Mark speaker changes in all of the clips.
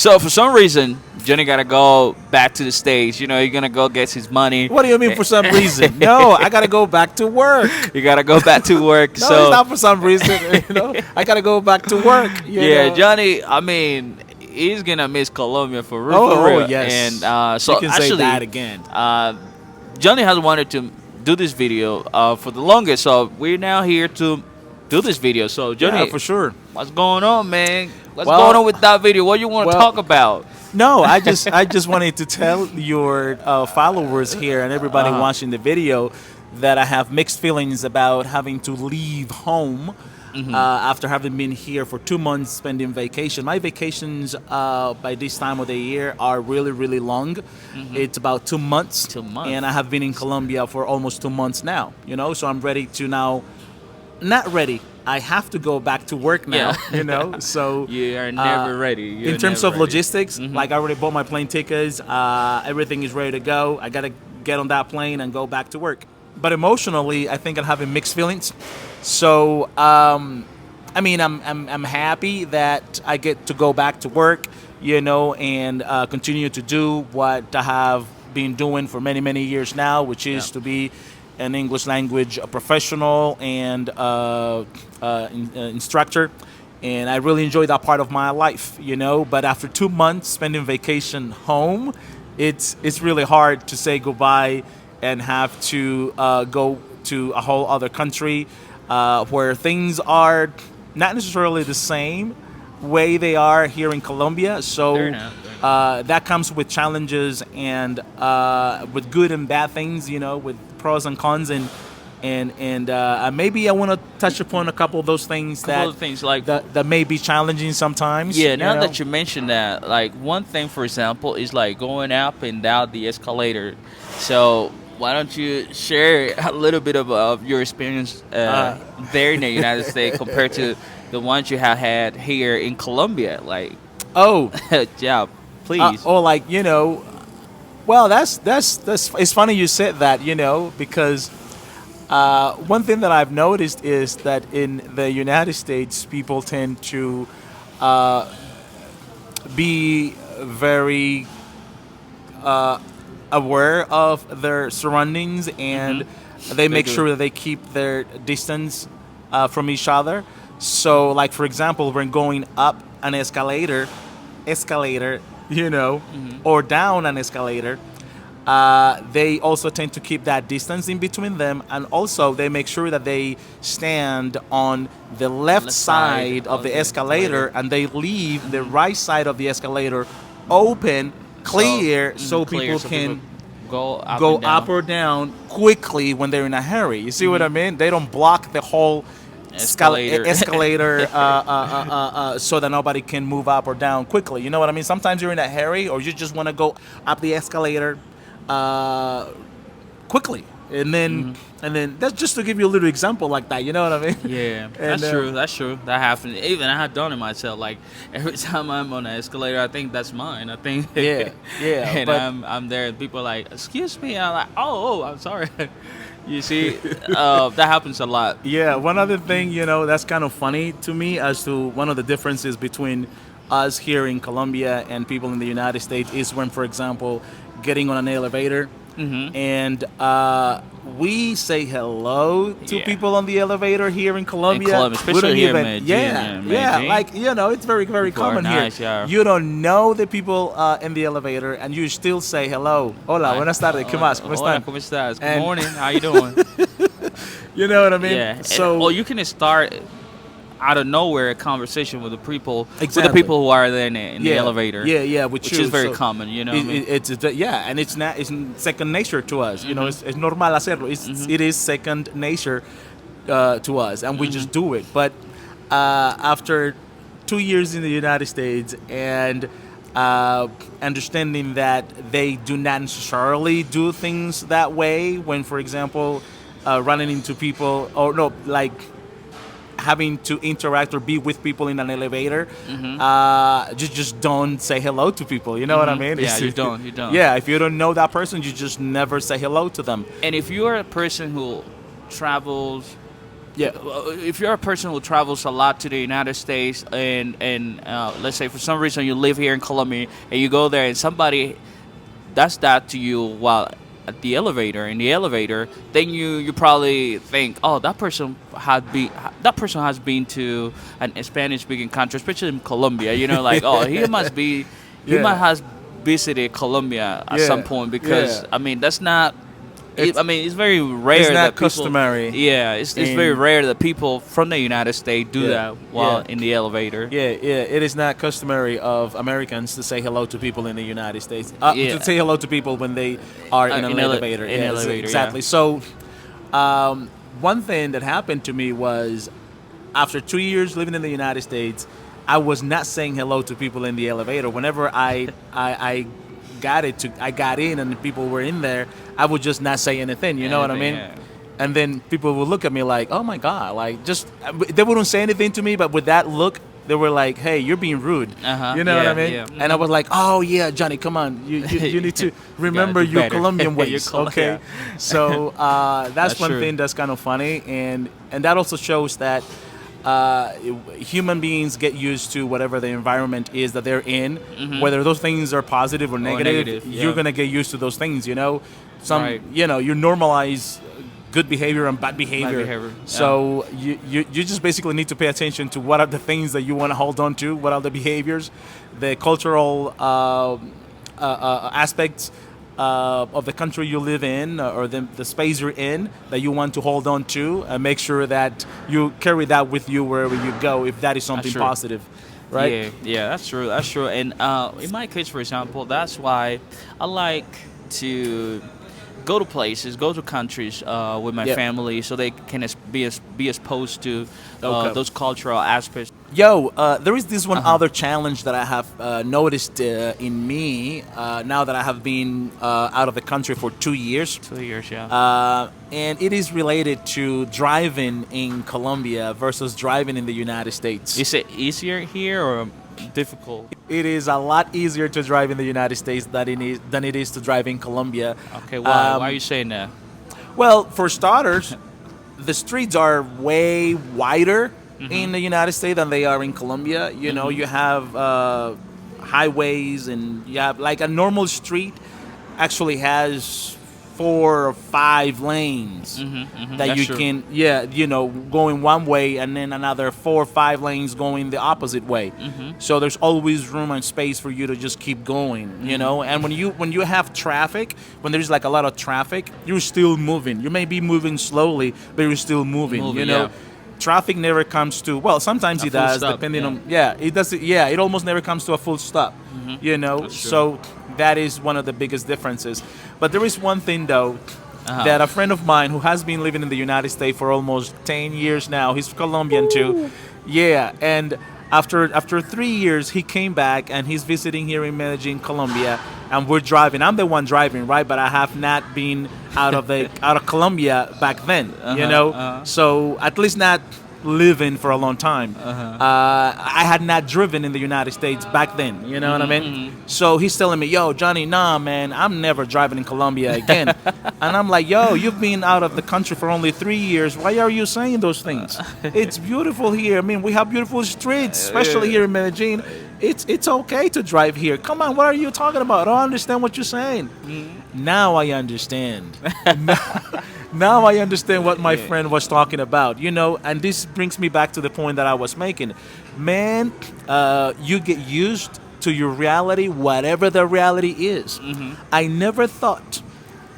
Speaker 1: So for some reason, Jhonny gotta go back to the States. You know, he's gonna go get his money.
Speaker 2: What do you mean for some reason? No, I gotta go back to work.
Speaker 1: You gotta go back to work.
Speaker 2: No,
Speaker 1: so
Speaker 2: it's not for some reason. I gotta go back to work.
Speaker 1: yeah,
Speaker 2: know?
Speaker 1: Jhonny. I mean, he's gonna miss Colombia for real.
Speaker 2: Oh,
Speaker 1: for real.
Speaker 2: yes.
Speaker 1: And so
Speaker 2: you can
Speaker 1: actually,
Speaker 2: say that again.
Speaker 1: Jhonny has wanted to do this video for the longest. So we're now here to do this video. So Jhonny,
Speaker 2: Yeah, for sure.
Speaker 1: what's going on, man? What's
Speaker 2: Well-
Speaker 1: going on with that video? What you want to talk about?
Speaker 2: No, I just wanted to tell your followers here and everybody watching the video that I have mixed feelings about having to leave home after having been here for 2 months spending vacation. My vacations by this time of the year are really, really long. It's about 2 months.
Speaker 1: 2 months.
Speaker 2: And I have been in Colombia for almost 2 months now, so I'm ready to now, not ready. I have to go back to work now, so
Speaker 1: You are never ready.
Speaker 2: in terms of logistics, like I already bought my plane tickets, everything is ready to go. I gotta get on that plane and go back to work. But emotionally, I think I'm having mixed feelings. So, I mean, I'm happy that I get to go back to work, and continue to do what I have been doing for many, many years now, which is to be an English language professional and instructor. And I really enjoy that part of my life, But after 2 months spending vacation home, it's really hard to say goodbye and have to go to a whole other country where things are not necessarily the same way they are here in Colombia. So
Speaker 1: They're not.
Speaker 2: that comes with challenges and with good and bad things, with pros and cons, and maybe I want to touch upon a couple of those things that may be challenging sometimes.
Speaker 1: Yeah, now that you mentioned that, like one thing, for example, is like going up and down the escalator. So why don't you share a little bit of your experience there in the United States compared to the ones you have had here in Colombia? Like, yeah, please.
Speaker 2: Well, that's it's funny you said that, because one thing that I've noticed is that in the United States, people tend to be very aware of their surroundings, and they make sure that they keep their distance from each other. So, like, for example, when going up an escalator, or down an escalator, they also tend to keep that distance in between them, and also they make sure that they stand on the left side of the escalator, and they leave the right side of the escalator open, clear, so people can go up or down quickly when they're in a hurry. You see what I mean? They don't block the whole escalator so that nobody can move up or down quickly. You know what I mean? Sometimes you're in a hurry, or you just want to go up the escalator quickly, and then that's just to give you a little example like that. You know what I mean?
Speaker 1: Yeah, that's true. That's true. That happened. Even I have done it myself. Like every time I'm on an escalator, I think that's mine. I think.
Speaker 2: Yeah.
Speaker 1: And
Speaker 2: but
Speaker 1: I'm there, and people are like, "Excuse me." I'm like, "Oh, I'm sorry." You see, that happens a lot.
Speaker 2: yeah, one other thing, that's kind of funny to me as to one of the differences between us here in Colombia and people in the United States is when, for example, getting on an elevator, and we say hello to people on the elevator here in Colombia.
Speaker 1: In Colombia, especially
Speaker 2: We don't
Speaker 1: here in
Speaker 2: even,
Speaker 1: Medellin.
Speaker 2: like, it's very, very
Speaker 1: People are
Speaker 2: common
Speaker 1: nice,
Speaker 2: here.
Speaker 1: yeah.
Speaker 2: You don't know the people in the elevator, and you still say hello. Hola, buenas tardes, ¿qué más? ¿Cómo
Speaker 1: Hola,
Speaker 2: están?
Speaker 1: ¿cómo estás? Good
Speaker 2: And-
Speaker 1: morning. How you doing?
Speaker 2: You know what I mean?
Speaker 1: Yeah.
Speaker 2: So,
Speaker 1: you can start out of nowhere a conversation with the people,
Speaker 2: Exactly.
Speaker 1: who are there in the elevator.
Speaker 2: Yeah,
Speaker 1: which is very common. You know, what I mean?
Speaker 2: It's and it's second nature to us. It's normal hacerlo. It is second nature to us, and we just do it. But after 2 years in the United States and understanding that they do not necessarily do things that way, when, for example, running into people, or no, like having to interact or be with people in an elevator, just don't say hello to people. You know what I mean?
Speaker 1: Yeah, you don't.
Speaker 2: Yeah, if you don't know that person, you just never say hello to them.
Speaker 1: And if you are a person who travels
Speaker 2: Yeah.
Speaker 1: If you're a person who travels a lot to the United States, and let's say for some reason you live here in Colombia and you go there and somebody does that to you while at the elevator in the elevator, then you probably think, oh, that person has been to a Spanish speaking country, especially in Colombia. You know, like, oh, he must be he
Speaker 2: Yeah.
Speaker 1: might has visited Colombia at
Speaker 2: Yeah.
Speaker 1: some point, because
Speaker 2: Yeah.
Speaker 1: I mean that's not. I mean, it's very rare.
Speaker 2: It's not
Speaker 1: that people,
Speaker 2: customary.
Speaker 1: Yeah, it's very rare that people from the United States do
Speaker 2: Yeah.
Speaker 1: that while
Speaker 2: Yeah.
Speaker 1: in the elevator.
Speaker 2: Yeah, yeah. It is not customary of Americans to say hello to people in the United States.
Speaker 1: Yeah.
Speaker 2: To say hello to people when they are in an elevator.
Speaker 1: in
Speaker 2: Yes,
Speaker 1: elevator,
Speaker 2: exactly.
Speaker 1: yeah.
Speaker 2: So, one thing that happened to me was after 2 years living in the United States, I was not saying hello to people in the elevator. Whenever I got in and people were in there, I would just not say anything. You know what I mean?
Speaker 1: Yeah.
Speaker 2: And then people would look at me like, "Oh my God!" Like, just they wouldn't say anything to me, but with that look, they were like, "Hey, you're being rude."
Speaker 1: Uh-huh.
Speaker 2: You know what I
Speaker 1: Yeah,
Speaker 2: mean?
Speaker 1: yeah.
Speaker 2: And I was like, "Oh yeah, Jhonny, come on, you need to remember
Speaker 1: do
Speaker 2: your
Speaker 1: better.
Speaker 2: Colombian
Speaker 1: Your
Speaker 2: ways,
Speaker 1: Col-
Speaker 2: okay?"
Speaker 1: yeah.
Speaker 2: So that's
Speaker 1: That's
Speaker 2: one
Speaker 1: true.
Speaker 2: thing that's kind of funny, and that also shows that human beings get used to whatever the environment is that they're in, whether those things are positive or negative.
Speaker 1: negative, yeah.
Speaker 2: You're gonna get used to those things. You know,
Speaker 1: Right.
Speaker 2: you normalize good behavior and bad behavior.
Speaker 1: behavior, yeah.
Speaker 2: So you just basically need to pay attention to what are the things that you want to hold on to, what are the behaviors, the cultural aspects of the country you live in, or the space you're in that you want to hold on to, and make sure that you carry that with you wherever you go if that is something
Speaker 1: true.
Speaker 2: positive, right?
Speaker 1: Yeah, that's true. That's true. And in my case, for example, that's why I like to go to places, go to countries with my
Speaker 2: Yeah.
Speaker 1: family, so they can be exposed to
Speaker 2: Okay.
Speaker 1: those cultural aspects.
Speaker 2: Yo, there is this one
Speaker 1: Uh-huh.
Speaker 2: other challenge that I have noticed in me now that I have been out of the country for 2 years.
Speaker 1: 2 years, yeah.
Speaker 2: And it is related to driving in Colombia versus driving in the United States.
Speaker 1: Is it easier here or difficult?
Speaker 2: It is a lot easier to drive in the United States than it is to drive in Colombia.
Speaker 1: Okay, why are you saying that?
Speaker 2: Well, for starters, the streets are way wider in the United States than they are in Colombia. You know, you have highways, and you have like a normal street actually has 4 or 5 lanes that
Speaker 1: That's
Speaker 2: you
Speaker 1: true.
Speaker 2: can, going one way, and then another 4 or 5 lanes going the opposite way. So there's always room and space for you to just keep going, you know. And when you have traffic, when there's like a lot of traffic, you're still moving. You may be moving slowly, but you're still moving. You
Speaker 1: Moving,
Speaker 2: know.
Speaker 1: yeah.
Speaker 2: Traffic never comes to, well, sometimes it
Speaker 1: full
Speaker 2: does,
Speaker 1: stop,
Speaker 2: depending
Speaker 1: yeah.
Speaker 2: on, it does. Yeah, it almost never comes to a full stop. You know,
Speaker 1: That's true.
Speaker 2: so that is one of the biggest differences. But there is one thing though,
Speaker 1: Uh-huh.
Speaker 2: that a friend of mine who has been living in the United States for almost 10 years now, he's Colombian too. Yeah, and after 3 years, he came back and he's visiting here in Medellin, Colombia, and we're driving. I'm the one driving, right? But I have not been out of Colombia back then, you know. So at least not living for a long time. I had not driven in the United States back then, you know what I mean? So he's telling me, yo, Jhonny, nah, man, I'm never driving in Colombia again. And I'm like, yo, you've been out of the country for only 3 years. Why are you saying those things? It's beautiful here. I mean, we have beautiful streets, especially here in Medellin. It's okay to drive here. Come on, what are you talking about? I don't understand what you're saying. Now I understand. Now I understand what my friend was talking about, you know, and this brings me back to the point that I was making. Man, you get used to your reality, whatever the reality is. I never thought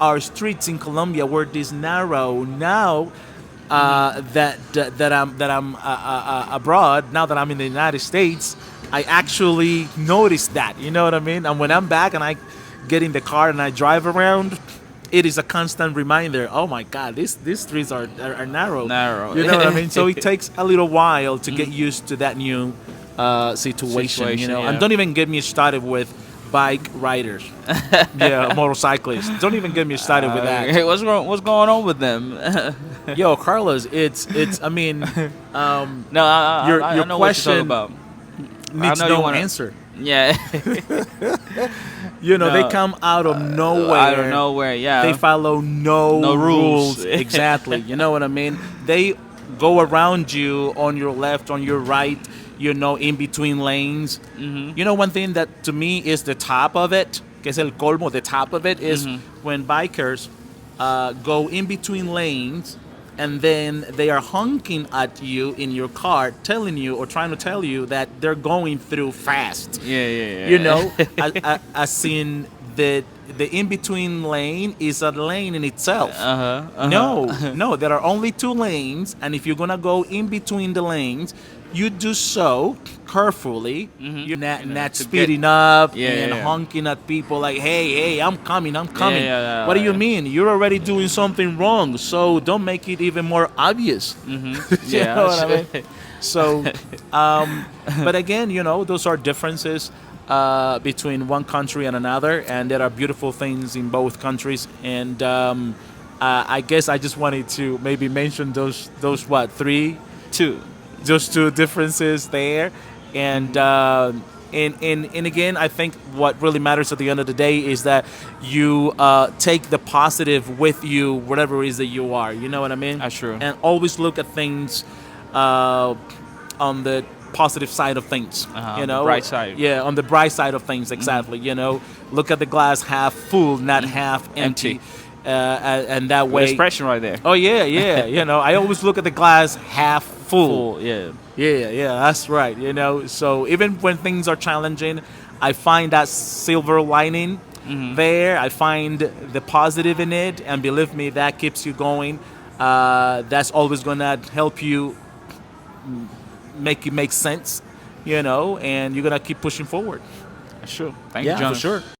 Speaker 2: our streets in Colombia were this narrow. Now that I'm abroad, now that I'm in the United States, I actually noticed that, you know what I mean? And when I'm back and I get in the car and I drive around, it is a constant reminder. Oh my God, these streets are narrow.
Speaker 1: Narrow.
Speaker 2: You know what I mean? So it takes a little while to get used to that new situation. You know,
Speaker 1: yeah.
Speaker 2: and don't even get me started with bike riders. Yeah, motorcyclists. Don't even get me started with that.
Speaker 1: Hey, what's going on with them?
Speaker 2: Yo, Carlos, it's. I mean,
Speaker 1: No, I
Speaker 2: your
Speaker 1: know
Speaker 2: question
Speaker 1: what you're talking about.
Speaker 2: needs
Speaker 1: I know you
Speaker 2: no
Speaker 1: wanna-
Speaker 2: answer.
Speaker 1: Yeah.
Speaker 2: You know,
Speaker 1: No,
Speaker 2: they come out of nowhere.
Speaker 1: Out of nowhere, yeah.
Speaker 2: They follow no
Speaker 1: No rules.
Speaker 2: rules. Exactly. You know what I mean? They go around you on your left, on your right, in between lanes. One thing that to me is the top of it, que es el colmo, the top of it is when bikers go in between lanes and then they are honking at you in your car, telling you or trying to tell you that they're going through fast.
Speaker 1: Yeah.
Speaker 2: As in the in-between lane is a lane in itself. No, there are only 2 lanes, and if you're gonna go in between the lanes, you do so carefully. You're not speeding up and honking at people like, hey, I'm coming. What do you mean? You're already doing something wrong, so don't make it even more obvious. You know what I mean? So, but again, those are differences between one country and another, and there are beautiful things in both countries. And I guess I just wanted to maybe mention those what, 3, 2, those 2 differences there. And and again, I think what really matters at the end of the day is that you take the positive with you wherever it is that you are. You know what I mean?
Speaker 1: That's true.
Speaker 2: And always look at things on the positive side of things.
Speaker 1: On the bright side.
Speaker 2: Yeah, on the bright side of things, exactly. Look at the glass half full, not half empty. And that way,
Speaker 1: expression right there.
Speaker 2: Oh yeah. I always look at the glass half full.
Speaker 1: Yeah.
Speaker 2: That's right. So even when things are challenging, I find that silver lining there. I find the positive in it, and believe me, that keeps you going. That's always gonna help you make it make sense, and you're gonna keep pushing forward.
Speaker 1: That's true. Thank you,
Speaker 2: Yeah,
Speaker 1: John.
Speaker 2: for sure.